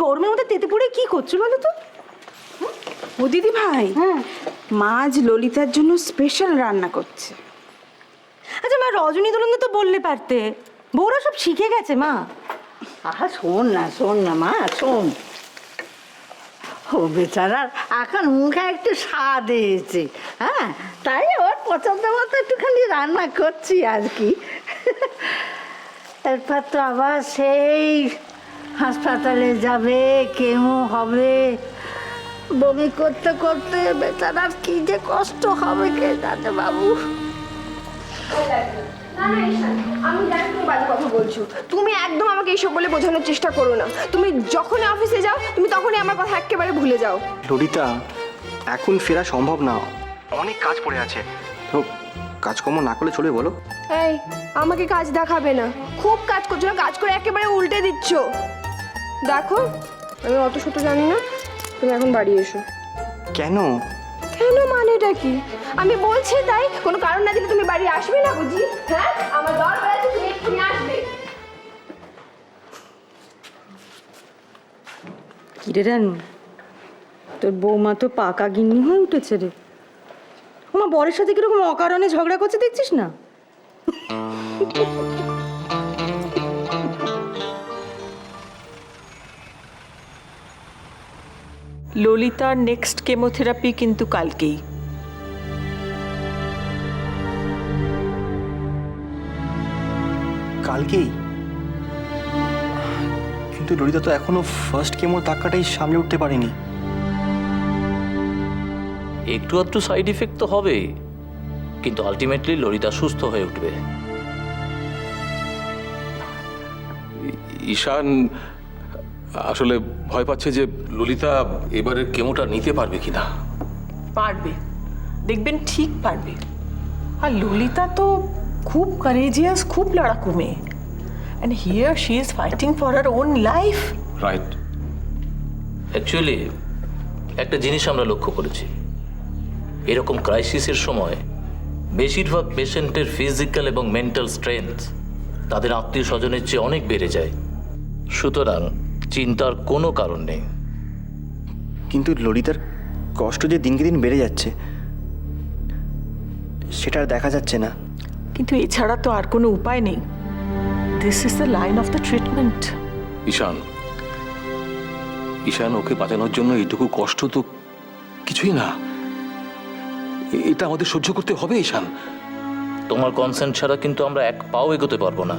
গরমের মধ্যে তেতে পড়ে কি করছো বলো তো? ও দিদি ভাই, মা আজ ললিতার জন্য স্পেশাল রান্না করছে। আচ্ছা মা, রজনী দোলনকে তো বললে পারতে, বউরা সব শিখে গেছে মা। আহা শোন না মা, শোন। ও বেচারার এখন মুখে একটু স্বাদ এসেছে, হ্যাঁ, তাই ওর পছন্দ মতো একটুখানি রান্না করছি আর কি। এরপর তো আবার সেই হাসপাতালে যাবে, কেমো হবে, বমি করতে করতে বেচারার কি যে কষ্ট হবে কে জানে বাবু। আমি জানি তুমি বাজে কথা বলছো, তুমি একদম আমাকে এইসব বলে বোঝানোর চেষ্টা করো না। তুমি যখনই অফিসে যাও তুমি তখনই আমার কথা একেবারে ভুলে যাও। ললিতা, এখন ফেরা সম্ভব না, অনেক কাজ পড়ে আছে। তো কাজকর্ম না করলে চলবে বলো? এই আমাকে কাজ দেখাবে না, খুব কাজ করছো না, কাজ করে একেবারে উল্টে দিচ্ছ। দেখো আমি অত শত জানি না, তুমি এখন বাড়ি এসো। কেন? কেন মানেটা কি? আমি বলছি তাই, কোনো কারণ না দিলে তুমি বাড়ি আসবে না বুঝি? হ্যাঁ, আমার দরকার আছে, তুমি এক্ষুনি আসবে। কিরে রানু, তোর বৌমা তো পাকা গিন্নি হয়ে উঠেছে রে। আমার বরের সাথে কিরকম অকারণে ঝগড়া করছে দেখছিস না? ললিতার নেক্সট কেমোথেরাপি কিন্তু কালকেই। কালকেই? কিন্তু ললিতা তো এখনো ফার্স্ট কেমোর ধাক্কাটাই সামলে উঠতে পারেনি। একটু আধটু সাইড ইফেক্ট তো হবেই, কিন্তু আলটিমেটলি ললিতা সুস্থ হয়ে উঠবে। ঈশান আসলে ভয় পাচ্ছে যে ললিতা এবারের কেমোটা নিতে পারবে কিনা। পারবে, দেখবেন ঠিক পারবে। আর ললিতা তো খুব কারেজিয়াস, খুব লড়াকু মেয়ে। And here she is fighting for her own life. Right. Actually একটা জিনিস আমরা লক্ষ্য করেছি, এরকম ক্রাইসিসের সময় বেশিরভাগ পেশেন্টের ফিজিক্যাল এবং মেন্টাল স্ট্রেংথ তাদের আত্মীয় স্বজনের চেয়ে অনেক বেড়ে যায়। সুতরাং চিন্তার কোনো কারণ নেই। কিন্তু ললিতার কষ্ট যে দিনকে দিন বেড়ে যাচ্ছে, সেটা আর দেখা যাচ্ছে না। কিন্তু এছাড়া তো আর কোনো উপায় নেই। This is the line of the treatment. Ishan ওকে বাঁচানোর জন্য এইটুকু কষ্ট তো কিছুই না, এটা আমাদের সহ্য করতে হবে। ঈশান, তোমার কনসেন্ট ছাড়া কিন্তু আমরা এক পাও এগোতে পারবো না।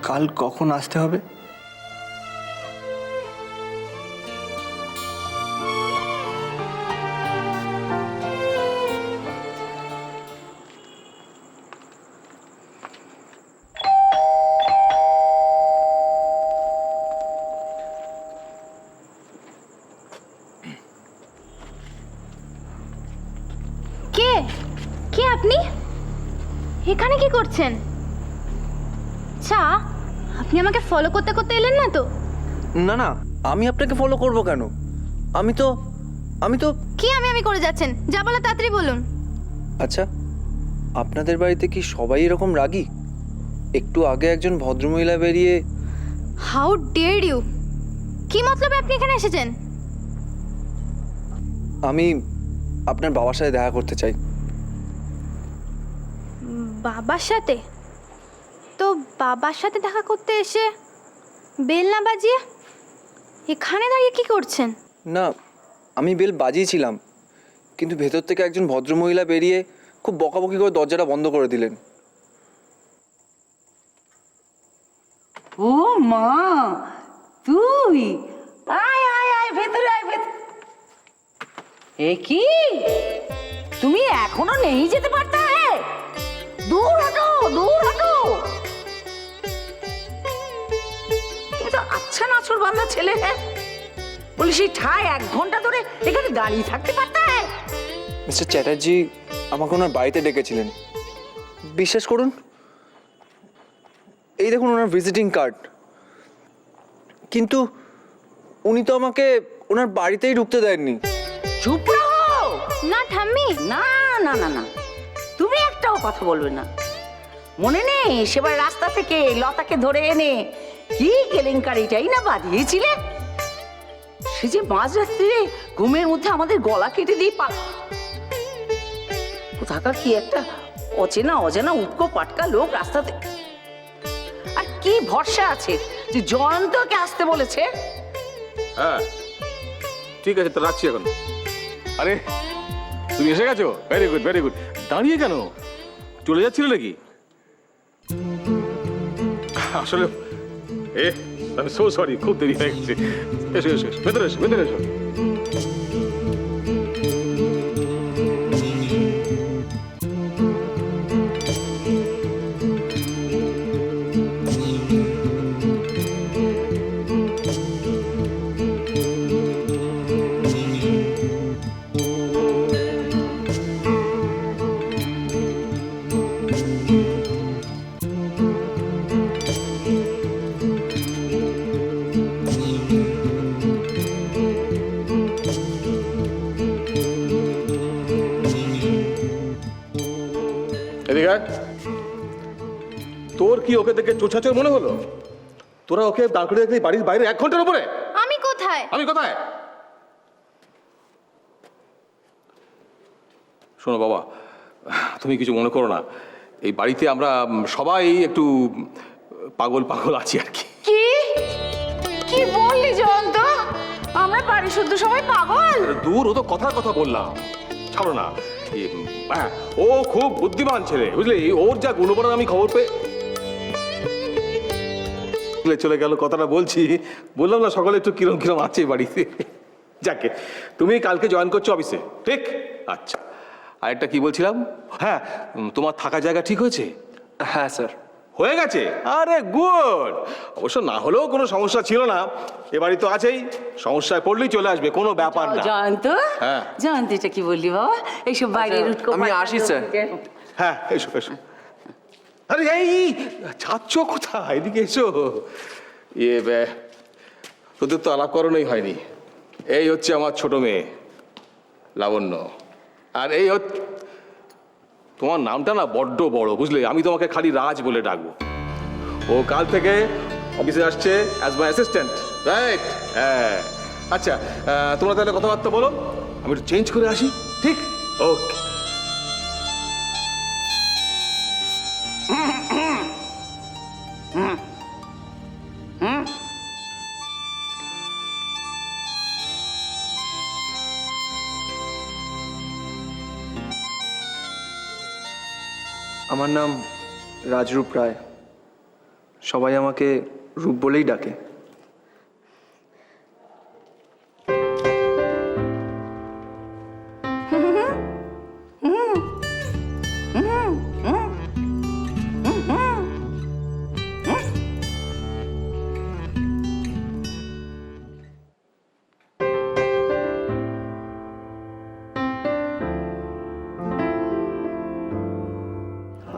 কাল কখন আসতে হবে? কে কে আপনি এখানে কি করছেন? আচ্ছা, আপনি আমাকে ফলো করতে করতে এলেন না তো? না না, আমি আপনাকে ফলো করব কেন? আমি তো কি আমি করে যাচ্ছেন? যা বলা তাড়াতাড়ি বলুন। আচ্ছা, আপনাদের বাড়িতে কি সবাই এরকম রাগী? একটু আগে একজন ভদ্রমহিলা বেরিয়ে... হাউ ডেয়ার ইউ! কি মতলবে আপনি এখানে এসেছেন? আমি আপনার বাবার সাথে দেখা করতে চাই। বাবার সাথে? তো বাবার সাথে দেখা করতে এসে বেল না বাজিয়ে এখানে দাঁড়িয়ে কি করছেন? না, আমি বেল বাজিয়েছিলাম, কিন্তু ভেতর থেকে একজন ভদ্রমহিলা বেরিয়ে খুব বকাবকি করে দরজাটা বন্ধ করে দিলেন। ও মা, তুই আয় আয় আয়, ভেতরে আয়, ভেতরে। এ কি, তুমি এখনো নেই যেতে পারতা? দূর হাঁটো, দূর হাঁটো। তুমি তো আচ্ছা নাছর বান্ধা ছেলে। হ্যাঁ, বলি সেই ঠায় 1 ঘন্টা ধরে এখানে দাঁড়িয়ে থাকতে পারতা? মিস্টার চ্যাটার্জি আমাকে ওনার বাড়িতে ডেকেছিলেন। বিশ্বাস করুন, এই দেখুন ওনার ভিজিটিং কার্ড। কিন্তু উনি তো আমাকে ওনার বাড়িতেই ঢুকতে দেননি। চুপ রহো। না ঠাম্মি, না না না না, তুমি একটাও কথা বলবে না। মনে নেই সেবার রাস্তা থেকে লতাকে ধরে এনে কি কেলেঙ্কারিটাই না বাঁধিয়েছিলে? সে যে মাঝরাত্রিরে ঘুমের মধ্যে আমাদের গলা কেটে দিয়ে কোথাকার কি একটা অচেনা অজানা উটকো পাটকা লোক রাস্তাতে। আর কি ভরসা আছে যে জয়ন্তকে আসতে বলেছে? হ্যাঁ ঠিক আছে, তো রাখছি এখন। আরে তুমি এসে গেছো, ভেরি গুড ভেরি গুড। দাঁড়িয়ে কেন, চলে যাচ্ছিল নাকি? আসলে আমি সো সরি, খুব দেরি হয়ে গেছে। এসো এসো এসো, ভেতরে এসো ভেতরে এসো। এদিকে আয়। তোর কি ওকে দেখে চোছাচোর মনে হলো? তোরা ওকে দাঁড় করে দেখলি বাড়ির বাইরে 1 ঘন্টার উপরে? আমি কোথায়? আমি কোথায়? শোনো বাবা, তুমি কিছু মনে করো না। এই বাড়িতে আমরা সবাই একটু পাগল পাগল আছি আর কি। কি কি বললি জয়ন্ত? আমরা বাড়ি শুদ্ধ সবাই পাগল? দূর, ও তো কথার কথা বললাম, ছাড়ো না। হ্যাঁ, ও খুব বুদ্ধিমান ছেলে, বুঝলি? ওর যা গুণবরণ আমি খবর পেয়ে চলে গেল। কথাটা বলছি, বললাম না সকালে একটু কিরম কিরম আছে বাড়িতে। যাকে, তুমি কালকে জয়েন করছো অফিসে, ঠিক? আচ্ছা, আরেকটা কি বলছিলাম, হ্যাঁ, তোমার থাকা জায়গা ঠিক হয়েছে? হ্যাঁ স্যার। হয়ে গেছে? আরে গুড। অবশ্য না হলেও কোনো সমস্যা ছিল না, এ বাড়ি তো আছেই, সমস্যায় পড়লেই চলে আসবে, কোনো ব্যাপার না। জয়ন্ত, হ্যাঁ। জয়ন্ত এটা কি বললি বাবা? এইসব বাইরের উটকো আমি পাটকা আসি, স্যার। লোকদের- হ্যাঁ, এসো এসো। আরে এই ছাড়ছ কোথায়, এদিকে এসো। তোদের তো আলাপ করানোই হয়নি। এই হচ্ছে আমার ছোট মেয়ে লাবণ্য, আর এই তোমার নামটা না বড্ড বড়, বুঝলে? আমি তোমাকে খালি রাজ বলে ডাকবো। ও কাল থেকে অফিসে আসছে অ্যাজ মাই অ্যাসিস্ট্যান্ট, রাইট? হ্যাঁ। আচ্ছা, তোমরা তাহলে কথাবার্তা বলো, আমি একটু চেঞ্জ করে আসি, ঠিক? ওকে। আমার নাম রাজরূপ রায়, সবাই আমাকে রূপ বলেই ডাকে।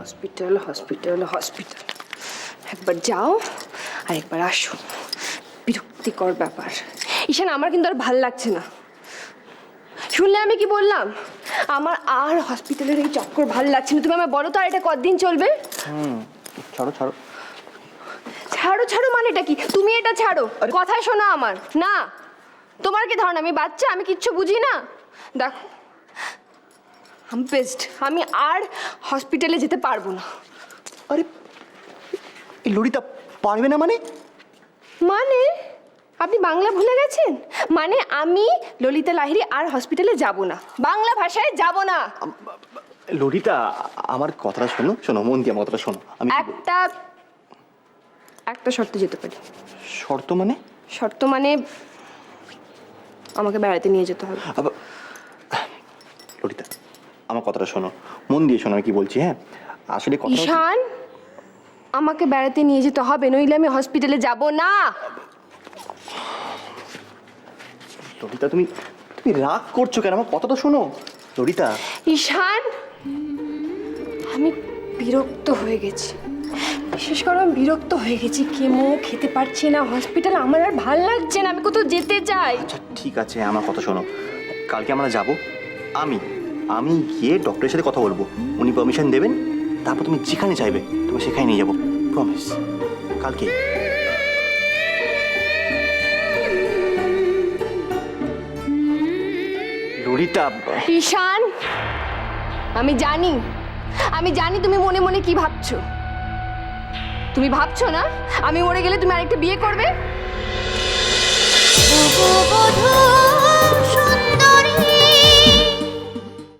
হসপিটাল হসপিটাল হসপিটাল, একবার যাও আর একবার আসো, বিরক্তিকর ব্যাপার। ঈশান, আমার কিন্তু আর ভাল লাগছে না। শুনলে আমি কি বললাম? আমার আর হসপিটালের এই চক্কর ভাল লাগছে না। তুমি আমায় বলো তো, আর এটা কতদিন চলবে? ছাড়ো ছাড়ো। ছাড়ো ছাড়ো মানেটা কি? তুমি এটা ছাড়ো, কথা শোনো আমার। না, তোমার কি ধারণা আমি বাচ্চা, আমি কিচ্ছু বুঝি না? দেখো, আমি বেস্ট, আমি আর হসপিটালে যেতে পারবো না। আরে এই ললিতা পারবে না মানে? মানে আপনি বাংলা ভুলে গেছেন? মানে আমি ললিতা লাহিড়ী আর হসপিটালে যাব না, বাংলা ভাষায় যাব না। ললিতা আমার কথাটা শোনো, শোনো মন দিয়ে আমার কথাটা শোনো। আমি একটা শর্তে যেতে পারি। শর্ত মানে? শর্ত মানে আমাকে বেড়াতে নিয়ে যেতে হবে। ললিতা আমার কথাটা শোনো, মন দিয়ে শোনো আমি কি বলছি। হ্যাঁ, আসলে কথা ঈশান, আমাকে বেড়াতে নিয়ে যেতে হবে, নইলে আমি হসপিটালে যাব না। ললিতা তুমি তুমি রাগ করছো কেন? আমার কথাটা শোনো ললিতা। ঈশান, আমি বিরক্ত হয়ে গেছি। বিশ্বাস করো আমি বিরক্ত হয়ে গেছি, কেমো খেতে পারছি না, হসপিটাল আমার আর ভাল লাগছে না, আমি কোথাও যেতে চাই। আচ্ছা ঠিক আছে, আমার কথা শোনো, কালকে আমরা যাব। আমি গিয়ে ডক্টরের সাথে কথা বলবো, উনি পারমিশন দেবেন, তারপর তুমি যেখানে চাইবে তুমি সেখানে নিয়ে যাবো, প্রমিস। কালকে ললিতা। ঈশান, আমি জানি তুমি মনে মনে কি ভাবছো। তুমি ভাবছো না আমি মরে গেলে তুমি আরেকটা বিয়ে করবে?